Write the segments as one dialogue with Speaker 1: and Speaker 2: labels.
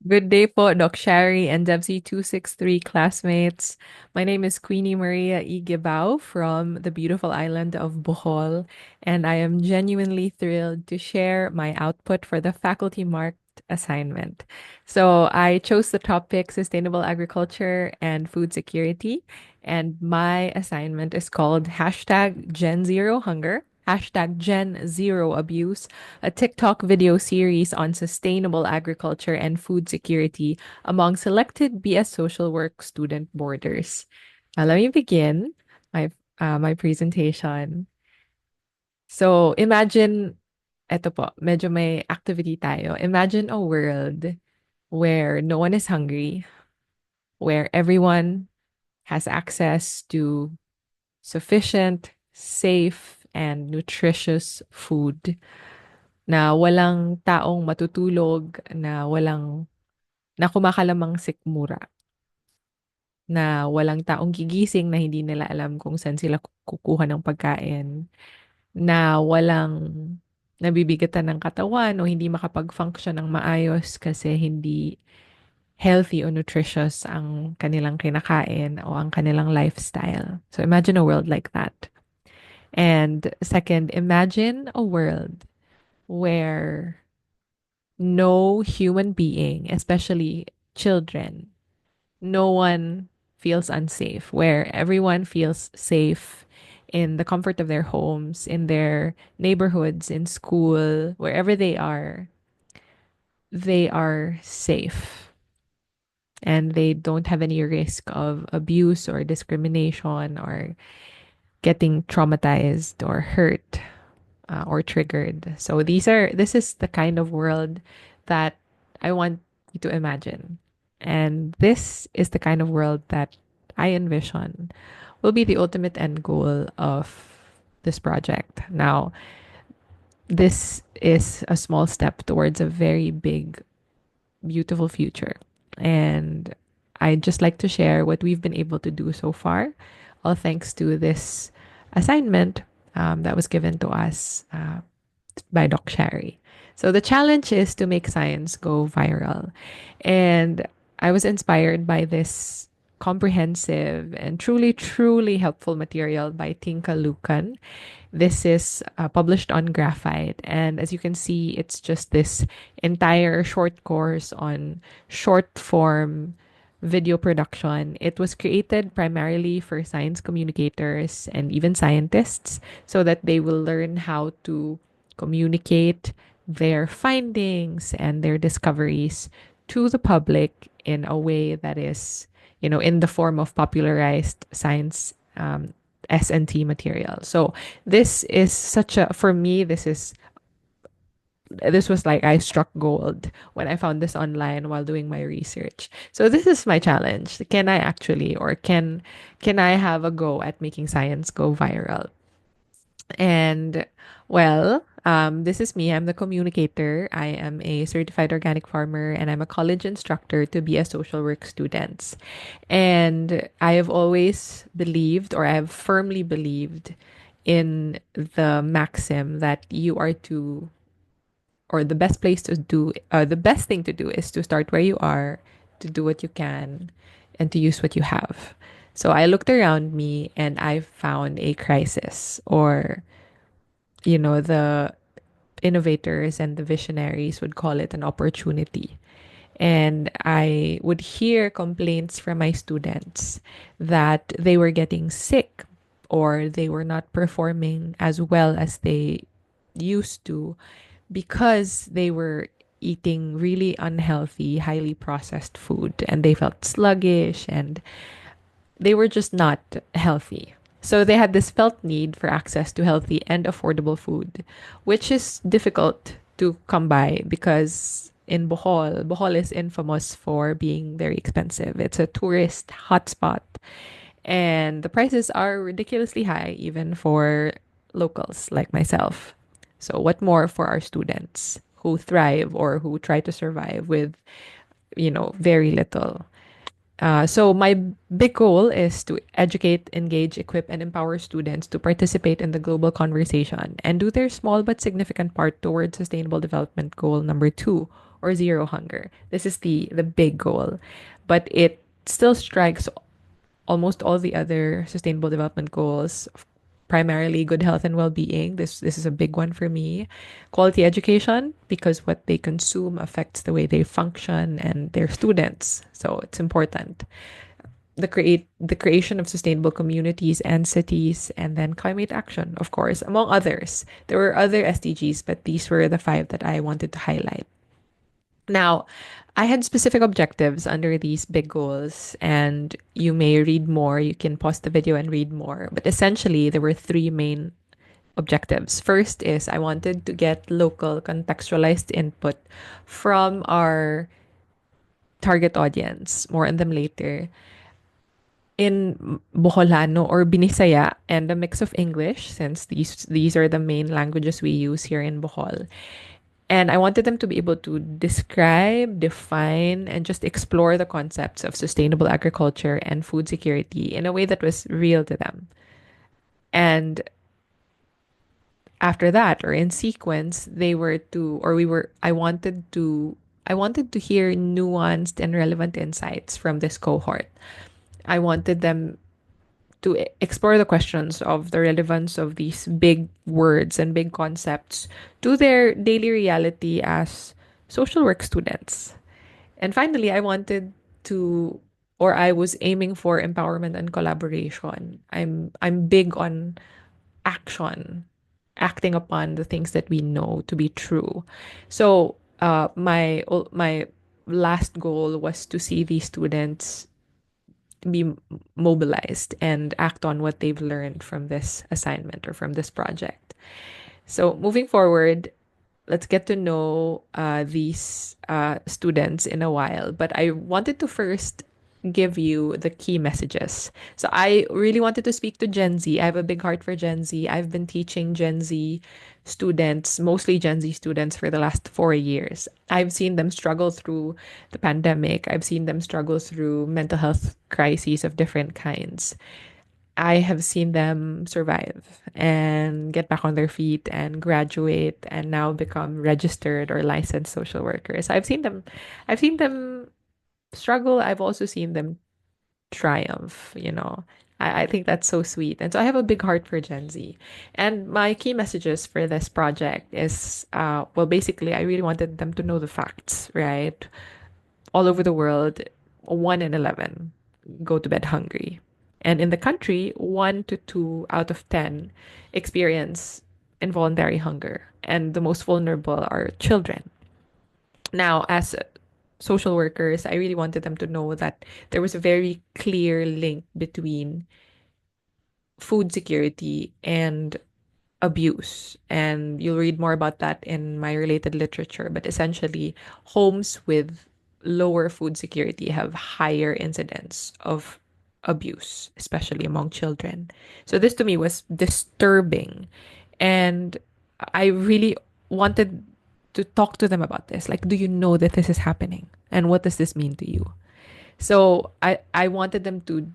Speaker 1: Good day po, Doc Shari and DEVC263 classmates. My name is Queenie Maria Igibao from the beautiful island of Bohol, and I am genuinely thrilled to share my output for the faculty marked assignment. So I chose the topic sustainable agriculture and food security, and my assignment is called hashtag Gen Zero Hunger. Hashtag Gen Zero Abuse, a TikTok video series on sustainable agriculture and food security among selected BS Social Work student boarders. Let me begin my presentation. So imagine, eto po, medyo may activity tayo. Imagine a world where no one is hungry, where everyone has access to sufficient, safe, and nutritious food na walang taong matutulog, na kumakalamang sikmura, na walang taong gigising na hindi nila alam kung saan sila kukuha ng pagkain, na walang nabibigatan ng katawan o hindi makapag-function ng maayos kasi hindi healthy o nutritious ang kanilang kinakain o ang kanilang lifestyle. So imagine a world like that. And second, imagine a world where no human being, especially children, no one feels unsafe, where everyone feels safe in the comfort of their homes, in their neighborhoods, in school, wherever they are safe and they don't have any risk of abuse or discrimination or getting traumatized or hurt or triggered. So this is the kind of world that I want you to imagine. And this is the kind of world that I envision will be the ultimate end goal of this project. Now, this is a small step towards a very big, beautiful future. And I'd just like to share what we've been able to do so far, all thanks to this assignment that was given to us by Doc Sherry. So the challenge is to make science go viral. And I was inspired by this comprehensive and truly, truly helpful material by Tinka Lucan. This is published on Graphite. And as you can see, it's just this entire short course on short form video production. It was created primarily for science communicators and even scientists so that they will learn how to communicate their findings and their discoveries to the public in a way that is, in the form of popularized science S&T material. So this is for me, this was like I struck gold when I found this online while doing my research. So this is my challenge. Can I actually, or can I have a go at making science go viral? And well, this is me. I'm the communicator. I am a certified organic farmer and I'm a college instructor to be a social work student. And I have always believed, or I have firmly believed, in the maxim that you are to, or the best place to do, the best thing to do is to start where you are, to do what you can, and to use what you have. So I looked around me and I found a crisis, or the innovators and the visionaries would call it an opportunity. And I would hear complaints from my students that they were getting sick or they were not performing as well as they used to because they were eating really unhealthy, highly processed food and they felt sluggish and they were just not healthy. So they had this felt need for access to healthy and affordable food, which is difficult to come by because in Bohol is infamous for being very expensive. It's a tourist hotspot and the prices are ridiculously high even for locals like myself. So what more for our students who thrive or who try to survive with, very little. So my big goal is to educate, engage, equip, and empower students to participate in the global conversation and do their small but significant part towards sustainable development goal number 2, or zero hunger. This is the big goal, but it still strikes almost all the other sustainable development goals, primarily good health and well-being. This is a big one for me. Quality education, because what they consume affects the way they function and their students, so it's important. The creation of sustainable communities and cities, and then climate action, of course, among others. There were other SDGs, but these were the five that I wanted to highlight. Now, I had specific objectives under these big goals, and you may read more. You can pause the video and read more. But essentially, there were three main objectives. First is I wanted to get local contextualized input from our target audience, more on them later, in Boholano or Binisaya and a mix of English, since these are the main languages we use here in Bohol. And I wanted them to be able to describe, define, and just explore the concepts of sustainable agriculture and food security in a way that was real to them. And after that, or in sequence, they were to, or we were, I wanted to hear nuanced and relevant insights from this cohort. I wanted them to explore the questions of the relevance of these big words and big concepts to their daily reality as social work students. And finally, I wanted to, or I was aiming for empowerment and collaboration. I'm big on action, acting upon the things that we know to be true. So my last goal was to see these students be mobilized and act on what they've learned from this assignment or from this project. So moving forward, let's get to know these students in a while. But I wanted to first give you the key messages. So I really wanted to speak to Gen Z. I have a big heart for Gen Z. I've been teaching Gen Z students, mostly Gen Z students, for the last 4 years. I've seen them struggle through the pandemic. I've seen them struggle through mental health crises of different kinds. I have seen them survive and get back on their feet and graduate and now become registered or licensed social workers. I've seen them struggle. I've also seen them triumph, you know. I think that's so sweet. And so I have a big heart for Gen Z. And my key messages for this project is well, basically, I really wanted them to know the facts, right? All over the world, 1 in 11 go to bed hungry. And in the country, 1 to 2 out of 10 experience involuntary hunger. And the most vulnerable are children. Now, as social workers, I really wanted them to know that there was a very clear link between food security and abuse. And you'll read more about that in my related literature. But essentially, homes with lower food security have higher incidence of abuse, especially among children. So this to me was disturbing. And I really wanted to talk to them about this. Like, do you know that this is happening? And what does this mean to you? So I wanted them to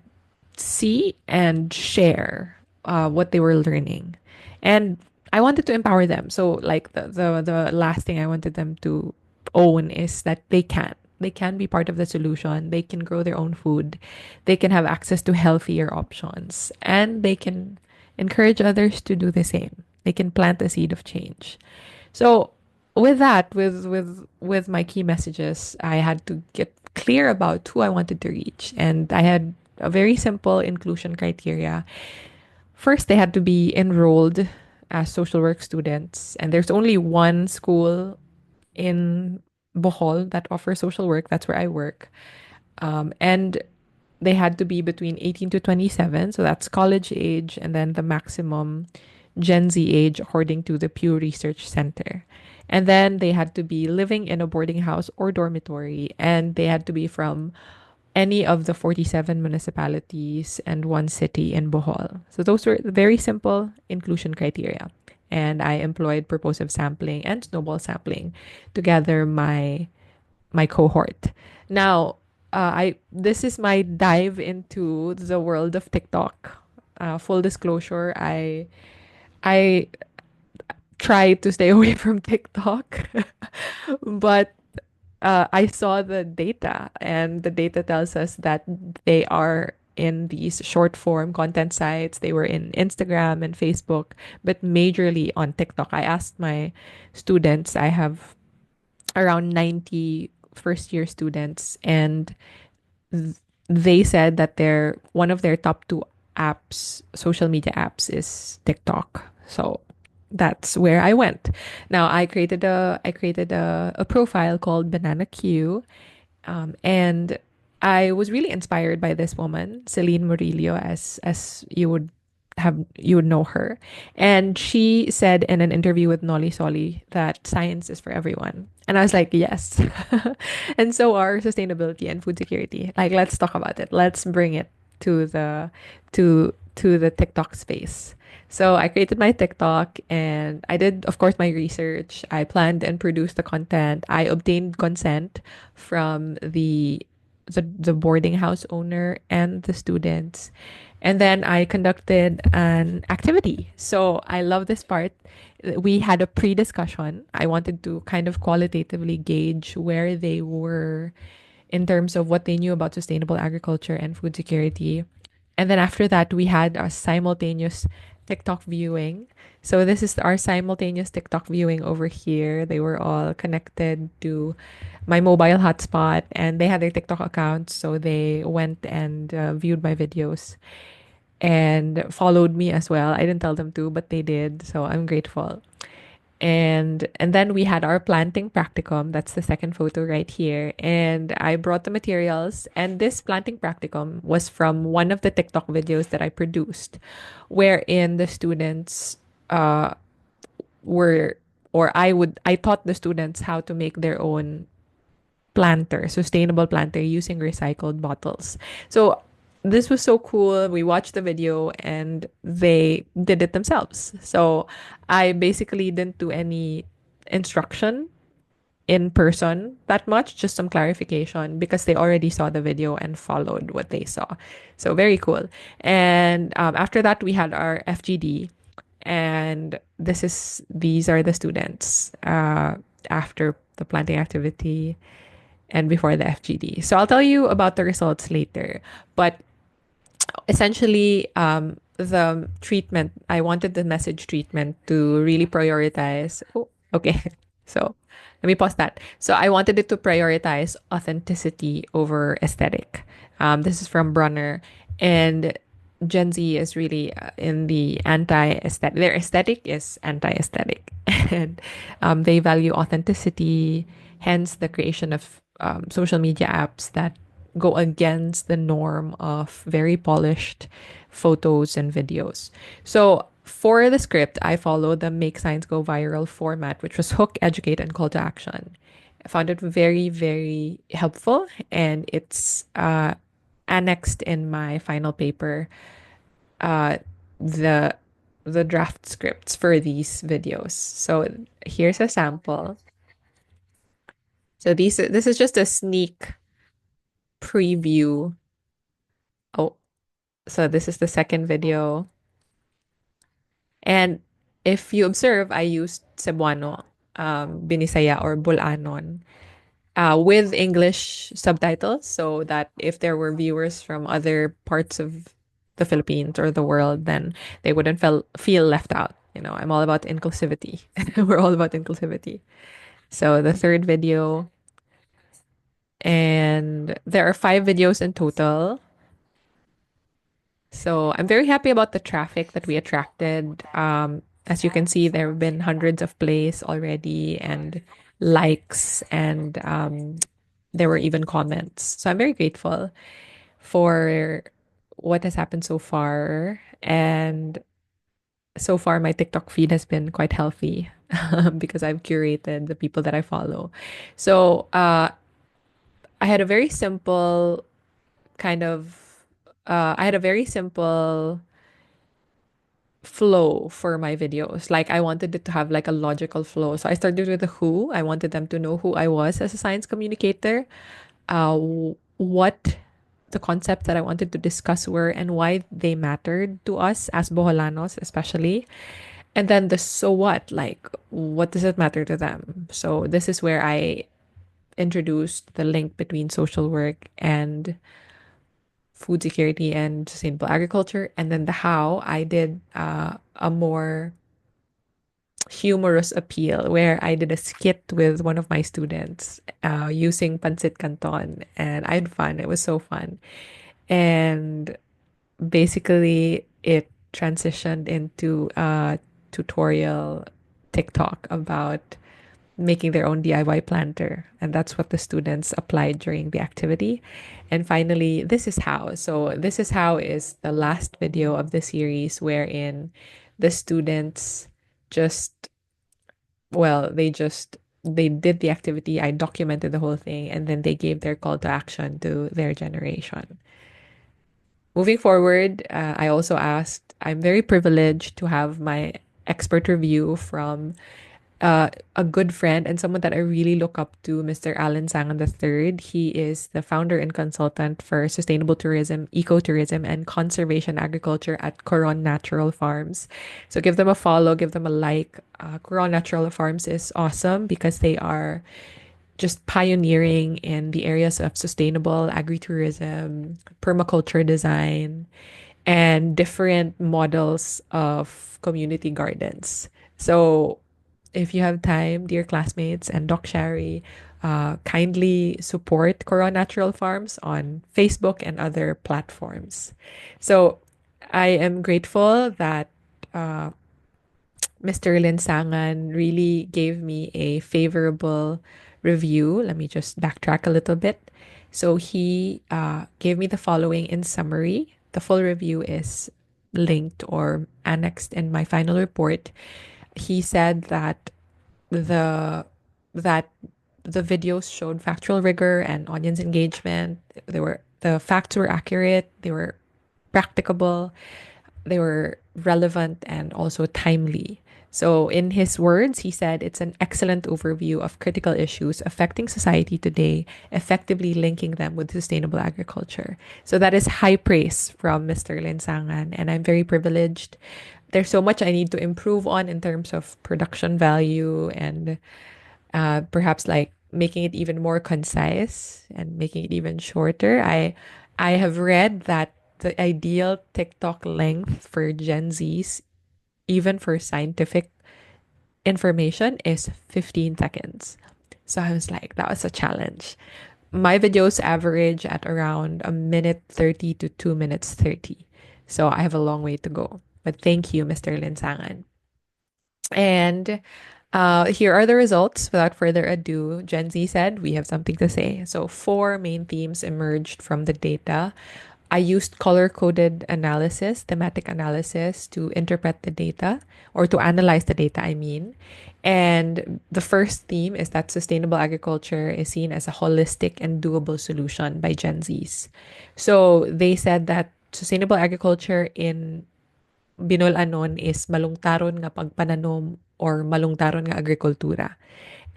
Speaker 1: see and share what they were learning. And I wanted to empower them. So like the last thing I wanted them to own is that they can. They can be part of the solution. They can grow their own food. They can have access to healthier options. And they can encourage others to do the same. They can plant a seed of change. So with that, with my key messages, I had to get clear about who I wanted to reach. And I had a very simple inclusion criteria. First, they had to be enrolled as social work students, and there's only one school in Bohol that offers social work. That's where I work. And they had to be between 18 to 27, so that's college age, and then the maximum Gen Z age according to the Pew Research Center. And then they had to be living in a boarding house or dormitory, and they had to be from any of the 47 municipalities and one city in Bohol. So those were very simple inclusion criteria. And I employed purposive sampling and snowball sampling to gather my cohort. Now, I this is my dive into the world of TikTok. Full disclosure, I try to stay away from TikTok, but I saw the data, and the data tells us that they are in these short form content sites. They were in Instagram and Facebook, but majorly on TikTok. I asked my students, I have around 90 first year students, and they said that their one of their top two apps, social media apps, is TikTok. So that's where I went. Now I created a profile called Banana Q, and I was really inspired by this woman, Celine Murillo, as you would know her. And she said in an interview with Nolly Solly that science is for everyone. And I was like, yes. And so are sustainability and food security. Like, let's talk about it. Let's bring it to the to the TikTok space. So I created my TikTok and I did, of course, my research. I planned and produced the content. I obtained consent from the boarding house owner and the students. And then I conducted an activity. So I love this part. We had a pre-discussion. I wanted to kind of qualitatively gauge where they were in terms of what they knew about sustainable agriculture and food security. And then after that, we had a simultaneous TikTok viewing. So this is our simultaneous TikTok viewing over here. They were all connected to my mobile hotspot and they had their TikTok accounts. So they went and viewed my videos and followed me as well. I didn't tell them to, but they did. So I'm grateful. And then we had our planting practicum. That's the second photo right here. And I brought the materials. And this planting practicum was from one of the TikTok videos that I produced, wherein the students were, or I taught the students how to make their own planter, sustainable planter using recycled bottles. So this was so cool. We watched the video and they did it themselves. So I basically didn't do any instruction in person that much, just some clarification because they already saw the video and followed what they saw. So very cool. And after that, we had our FGD, and these are the students after the planting activity and before the FGD. So I'll tell you about the results later. But essentially, the treatment, I wanted the message treatment to really prioritize. Oh, okay. So let me pause that. So I wanted it to prioritize authenticity over aesthetic. This is from Brunner. And Gen Z is really in the anti-aesthetic. Their aesthetic is anti-aesthetic, and they value authenticity. Hence, the creation of social media apps that go against the norm of very polished photos and videos. So for the script, I followed the Make Science Go Viral format, which was hook, educate, and call to action. I found it very, very helpful, and it's annexed in my final paper, uh, the the draft scripts for these videos. So here's a sample. So this is just a sneak preview. Oh, so this is the second video. And if you observe, I used Cebuano, Binisaya, or Bulanon with English subtitles so that if there were viewers from other parts of the Philippines or the world, then they wouldn't feel left out. You know, I'm all about inclusivity. We're all about inclusivity. So the third video, and there are five videos in total. So I'm very happy about the traffic that we attracted. As you can see, there have been hundreds of plays already and likes, and there were even comments. So I'm very grateful for what has happened so far. And so far, my TikTok feed has been quite healthy because I've curated the people that I follow. So I had a very simple kind of, I had a very simple flow for my videos. Like I wanted it to have like a logical flow. So I started with the who. I wanted them to know who I was as a science communicator, what the concepts that I wanted to discuss were and why they mattered to us as Boholanos, especially. And then the so what, like what does it matter to them? So this is where I introduced the link between social work and food security and sustainable agriculture. And then the how, I did a more humorous appeal where I did a skit with one of my students using pancit canton, and I had fun. It was so fun. And basically, it transitioned into a tutorial TikTok about making their own DIY planter. And that's what the students applied during the activity. And finally, this is how. So, this is how is the last video of the series wherein the students just, well, they did the activity. I documented the whole thing, and then they gave their call to action to their generation. Moving forward, I also asked, I'm very privileged to have my expert review from a good friend and someone that I really look up to, Mr. Alan Sangan III. He is the founder and consultant for sustainable tourism, ecotourism, and conservation agriculture at Coron Natural Farms. So give them a follow, give them a like. Coron Natural Farms is awesome because they are just pioneering in the areas of sustainable agritourism, permaculture design, and different models of community gardens. So, if you have time, dear classmates and Doc Shari, kindly support Cora Natural Farms on Facebook and other platforms. So, I am grateful that Mr. Linsangan really gave me a favorable review. Let me just backtrack a little bit. So he gave me the following in summary. The full review is linked or annexed in my final report. He said the that the videos showed factual rigor and audience engagement. The facts were accurate, they were practicable, they were relevant and also timely. So, in his words, he said it's an excellent overview of critical issues affecting society today, effectively linking them with sustainable agriculture. So, that is high praise from Mr. Linsangan, and I'm very privileged. There's so much I need to improve on in terms of production value and perhaps like making it even more concise and making it even shorter. I have read that the ideal TikTok length for Gen Zs, even for scientific information, is 15 seconds. So I was like, that was a challenge. My videos average at around a minute 30 to 2 minutes 30. So I have a long way to go. But thank you, Mr. Linsangan. And here are the results. Without further ado, Gen Z said we have something to say. So, four main themes emerged from the data. I used color coded analysis, thematic analysis to interpret the data or to analyze the data, I mean. And the first theme is that sustainable agriculture is seen as a holistic and doable solution by Gen Zs. So, they said that sustainable agriculture in binul-anon is malungtaron nga pagpananom or malungtaron nga agrikultura.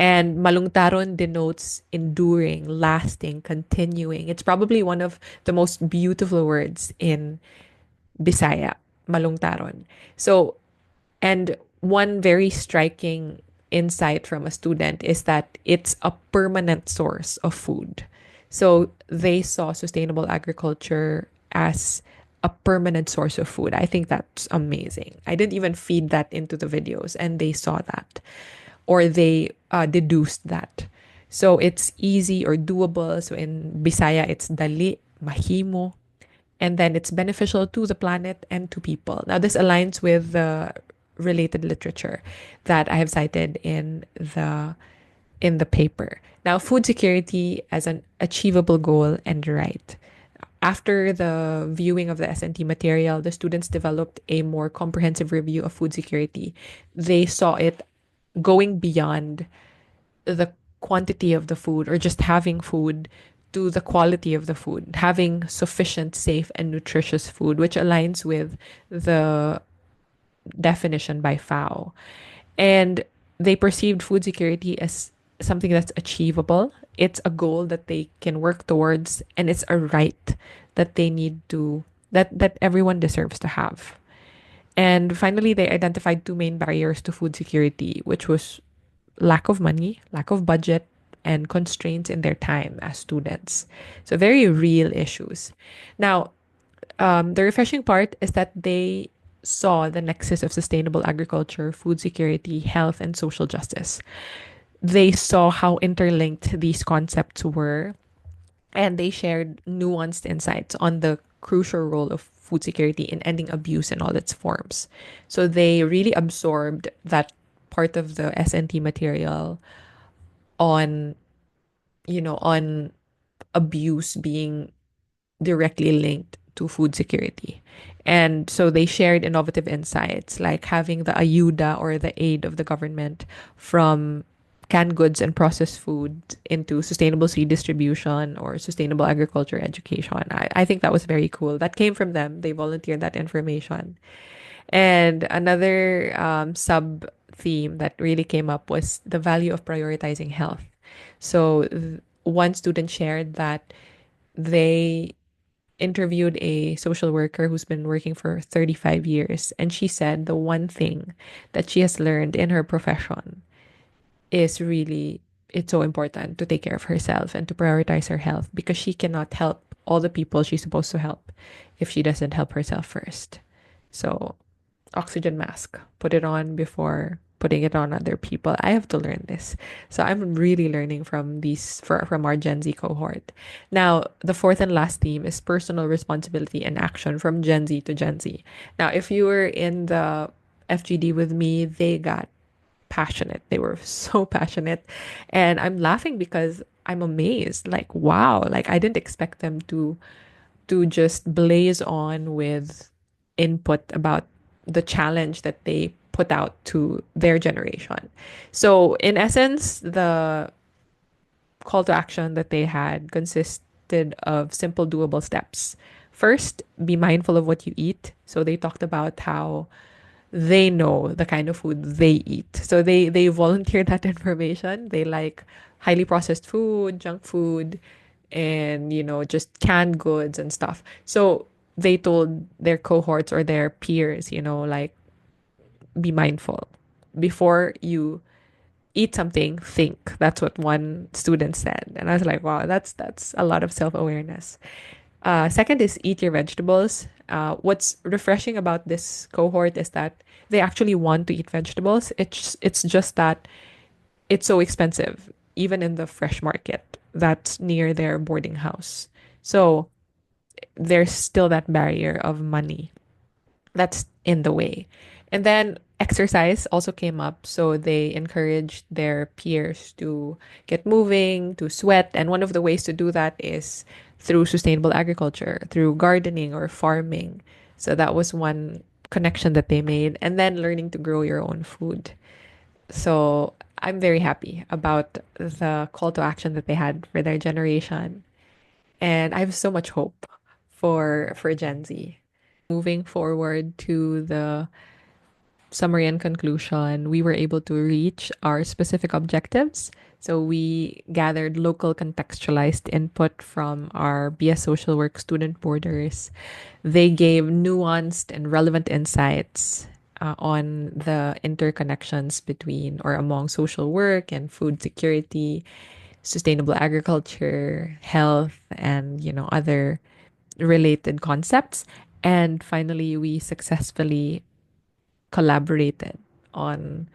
Speaker 1: And malungtaron denotes enduring, lasting, continuing. It's probably one of the most beautiful words in Bisaya, malungtaron. So, and one very striking insight from a student is that it's a permanent source of food. So they saw sustainable agriculture as a permanent source of food. I think that's amazing. I didn't even feed that into the videos, and they saw that or they deduced that. So it's easy or doable. So in Bisaya, it's dali, mahimo, and then it's beneficial to the planet and to people. Now, this aligns with the related literature that I have cited in the paper. Now, food security as an achievable goal and right. After the viewing of the S&T material, the students developed a more comprehensive review of food security. They saw it going beyond the quantity of the food or just having food to the quality of the food, having sufficient, safe, and nutritious food, which aligns with the definition by FAO. And they perceived food security as something that's achievable. It's a goal that they can work towards, and it's a right that they need to, that everyone deserves to have. And finally, they identified two main barriers to food security, which was lack of money, lack of budget, and constraints in their time as students. So, very real issues. Now, the refreshing part is that they saw the nexus of sustainable agriculture, food security, health, and social justice. They saw how interlinked these concepts were, and they shared nuanced insights on the crucial role of food security in ending abuse in all its forms. So they really absorbed that part of the SNT material on, on abuse being directly linked to food security. And so they shared innovative insights like having the ayuda or the aid of the government from canned goods and processed food into sustainable seed distribution or sustainable agriculture education. I think that was very cool. That came from them. They volunteered that information. And another sub theme that really came up was the value of prioritizing health. So one student shared that they interviewed a social worker who's been working for 35 years, and she said the one thing that she has learned in her profession is really it's so important to take care of herself and to prioritize her health because she cannot help all the people she's supposed to help if she doesn't help herself first. So, oxygen mask, put it on before putting it on other people. I have to learn this. So I'm really learning from from our Gen Z cohort. Now, the fourth and last theme is personal responsibility and action from Gen Z to Gen Z. Now, if you were in the FGD with me, they got passionate. They were so passionate. And I'm laughing because I'm amazed. Like, wow, like I didn't expect them to just blaze on with input about the challenge that they put out to their generation. So, in essence, the call to action that they had consisted of simple, doable steps. First, be mindful of what you eat. So, they talked about how they know the kind of food they eat. So they volunteer that information. They like highly processed food, junk food, and just canned goods and stuff. So they told their cohorts or their peers, like be mindful before you eat something, think. That's what one student said. And I was like, wow, that's a lot of self-awareness. Second is eat your vegetables. What's refreshing about this cohort is that they actually want to eat vegetables. It's just that it's so expensive, even in the fresh market that's near their boarding house. So there's still that barrier of money that's in the way. And then exercise also came up. So they encouraged their peers to get moving, to sweat. And one of the ways to do that is through sustainable agriculture, through gardening or farming. So that was one connection that they made. And then learning to grow your own food. So I'm very happy about the call to action that they had for their generation. And I have so much hope for Gen Z. Moving forward to the summary and conclusion, we were able to reach our specific objectives. So we gathered local contextualized input from our BS Social Work student boarders. They gave nuanced and relevant insights on the interconnections between or among social work and food security, sustainable agriculture, health, and other related concepts. And finally, we successfully collaborated on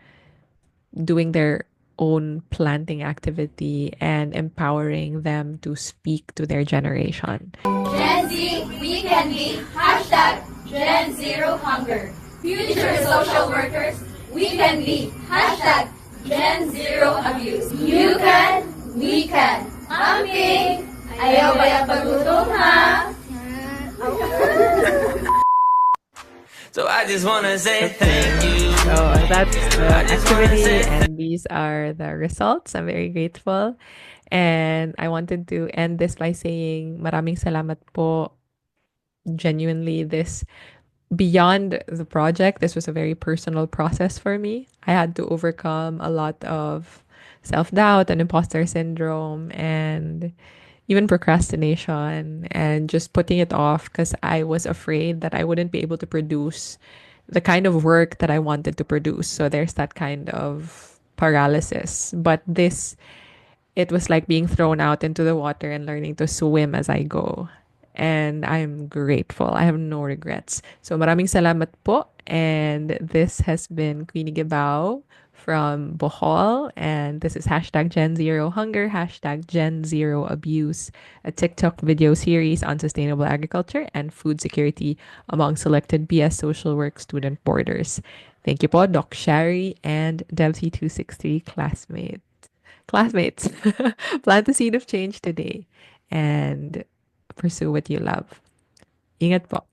Speaker 1: doing their own planting activity and empowering them to speak to their generation.
Speaker 2: Gen Z, we can be hashtag Gen Zero Hunger. Future social workers, we can be hashtag Gen Zero Abuse. You can, we can. Amping, ayaw ba yung pagutom ha?
Speaker 3: So I just want to say thank you.
Speaker 1: So that's the activity, and these are the results. I'm very grateful. And I wanted to end this by saying maraming salamat po. Genuinely, this beyond the project, this was a very personal process for me. I had to overcome a lot of self-doubt and imposter syndrome and even procrastination and just putting it off because I was afraid that I wouldn't be able to produce the kind of work that I wanted to produce. So there's that kind of paralysis. But this It was like being thrown out into the water and learning to swim as I go. And I'm grateful. I have no regrets. So maraming salamat po. And this has been Queenie Gibao from Bohol. And this is hashtag Gen Zero Hunger, hashtag Gen Zero Abuse, a TikTok video series on sustainable agriculture and food security among selected BS social work student boarders. Thank you po, Doc Shari and DEVC263 classmates. Plant the seed of change today and pursue what you love. Ingat po.